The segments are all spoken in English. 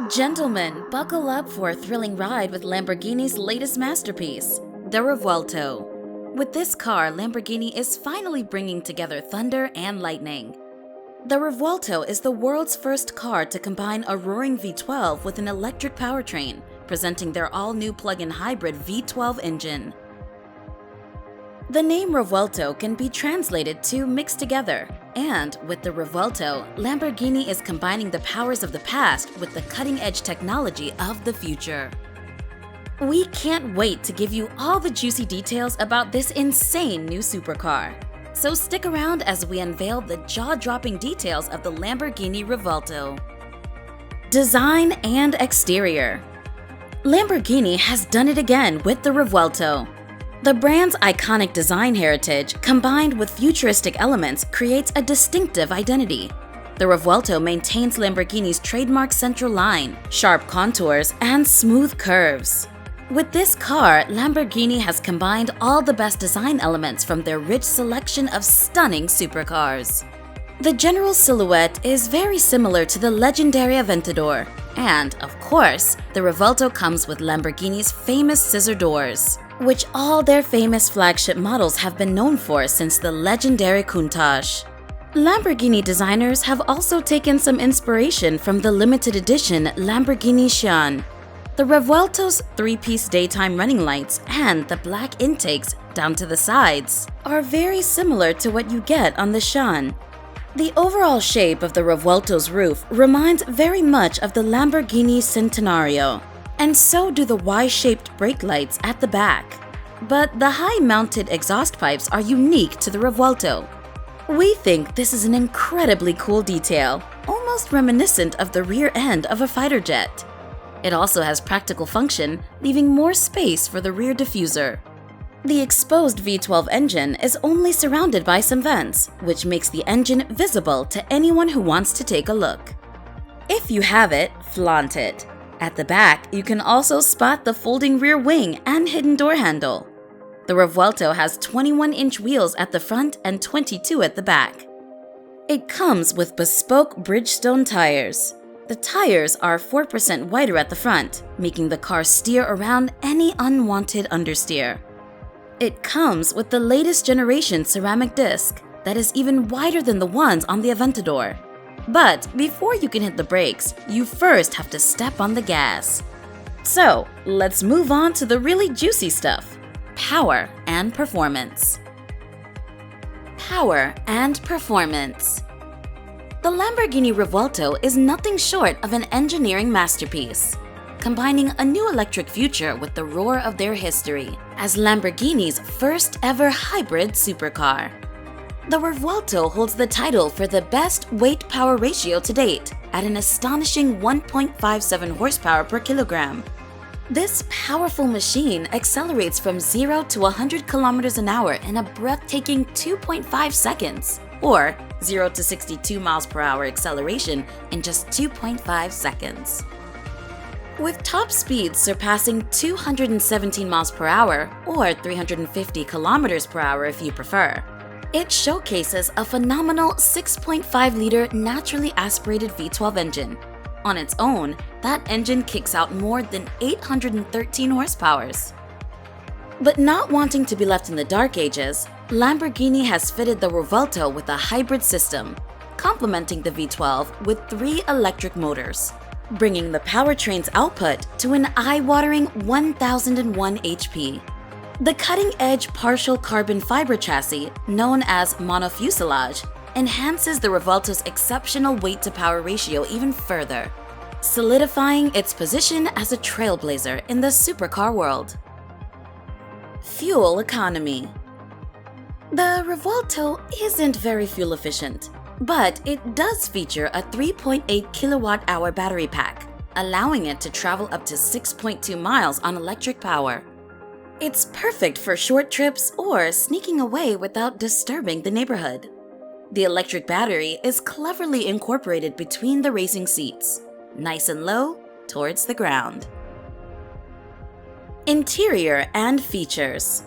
Gentlemen, buckle up for a thrilling ride with Lamborghini's latest masterpiece, the Revuelto. With this car, Lamborghini is finally bringing together thunder and lightning. The Revuelto is the world's first car to combine a roaring V12 with an electric powertrain, presenting their all-new plug-in hybrid V12 engine. The name Revuelto can be translated to mixed together, and with the Revuelto, Lamborghini is combining the powers of the past with the cutting-edge technology of the future. We can't wait to give you all the juicy details about this insane new supercar. So stick around as we unveil the jaw-dropping details of the Lamborghini Revuelto. Design and exterior. Lamborghini has done it again with the Revuelto. The brand's iconic design heritage, combined with futuristic elements, creates a distinctive identity. The Revuelto maintains Lamborghini's trademark central line, sharp contours, and smooth curves. With this car, Lamborghini has combined all the best design elements from their rich selection of stunning supercars. The general silhouette is very similar to the legendary Aventador, and, of course, the Revuelto comes with Lamborghini's famous scissor doors, which all their famous flagship models have been known for since the legendary Countach. Lamborghini designers have also taken some inspiration from the limited edition Lamborghini Sian. The Revuelto's three-piece daytime running lights and the black intakes down to the sides are very similar to what you get on the Sian. The overall shape of the Revuelto's roof reminds very much of the Lamborghini Centenario, and so do the Y-shaped brake lights at the back. But the high-mounted exhaust pipes are unique to the Revuelto. We think this is an incredibly cool detail, almost reminiscent of the rear end of a fighter jet. It also has practical function, leaving more space for the rear diffuser. The exposed V12 engine is only surrounded by some vents, which makes the engine visible to anyone who wants to take a look. If you have it, flaunt it. At the back, you can also spot the folding rear wing and hidden door handle. The Revuelto has 21-inch wheels at the front and 22 at the back. It comes with bespoke Bridgestone tires. The tires are 4% wider at the front, making the car steer around any unwanted understeer. It comes with the latest generation ceramic disc that is even wider than the ones on the Aventador. But before you can hit the brakes, you first have to step on the gas. So, let's move on to the really juicy stuff: power and performance. Power and performance. The Lamborghini Revuelto is nothing short of an engineering masterpiece, combining a new electric future with the roar of their history as Lamborghini's first ever hybrid supercar. The Revuelto holds the title for the best weight-power ratio to date at an astonishing 1.57 horsepower per kilogram. This powerful machine accelerates from 0 to 100 kilometers an hour in a breathtaking 2.5 seconds, or 0 to 62 miles per hour acceleration in just 2.5 seconds. With top speeds surpassing 217 miles per hour, or 350 kilometers per hour if you prefer, it showcases a phenomenal 6.5-liter naturally aspirated V12 engine. On its own, that engine kicks out more than 813 horsepower. But not wanting to be left in the dark ages, Lamborghini has fitted the Revuelto with a hybrid system, complementing the V12 with 3 electric motors, bringing the powertrain's output to an eye-watering 1,001 HP. The cutting-edge partial carbon fiber chassis, known as monofuselage, enhances the Revuelto's exceptional weight-to-power ratio even further, solidifying its position as a trailblazer in the supercar world. Fuel economy. The Revuelto isn't very fuel efficient, but it does feature a 3.8 kilowatt-hour battery pack, allowing it to travel up to 6.2 miles on electric power. It's perfect for short trips or sneaking away without disturbing the neighborhood. The electric battery is cleverly incorporated between the racing seats, nice and low towards the ground. Interior and features.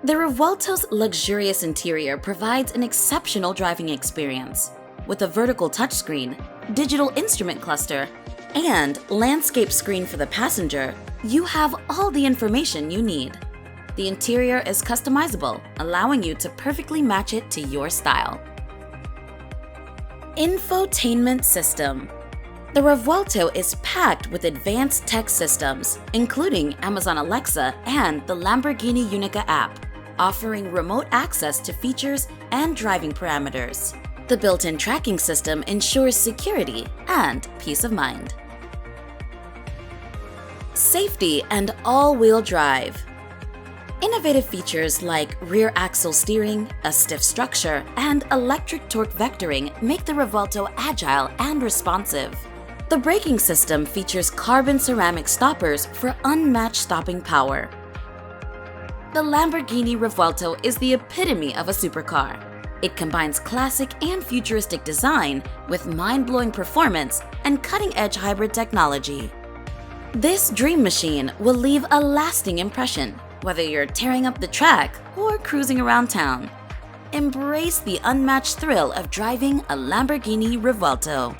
The Revuelto's luxurious interior provides an exceptional driving experience, with a vertical touchscreen, digital instrument cluster, and landscape screen for the passenger, you have all the information you need. The interior is customizable, allowing you to perfectly match it to your style. Infotainment system. The Revuelto is packed with advanced tech systems, including Amazon Alexa and the Lamborghini Unica app, offering remote access to features and driving parameters. The built-in tracking system ensures security and peace of mind. Safety and all-wheel drive. Innovative features like rear axle steering, a stiff structure, and electric torque vectoring make the Revuelto agile and responsive. The braking system features carbon ceramic stoppers for unmatched stopping power. The Lamborghini Revuelto is the epitome of a supercar. It combines classic and futuristic design with mind-blowing performance and cutting-edge hybrid technology. This dream machine will leave a lasting impression, whether you're tearing up the track or cruising around town. Embrace the unmatched thrill of driving a Lamborghini Revuelto.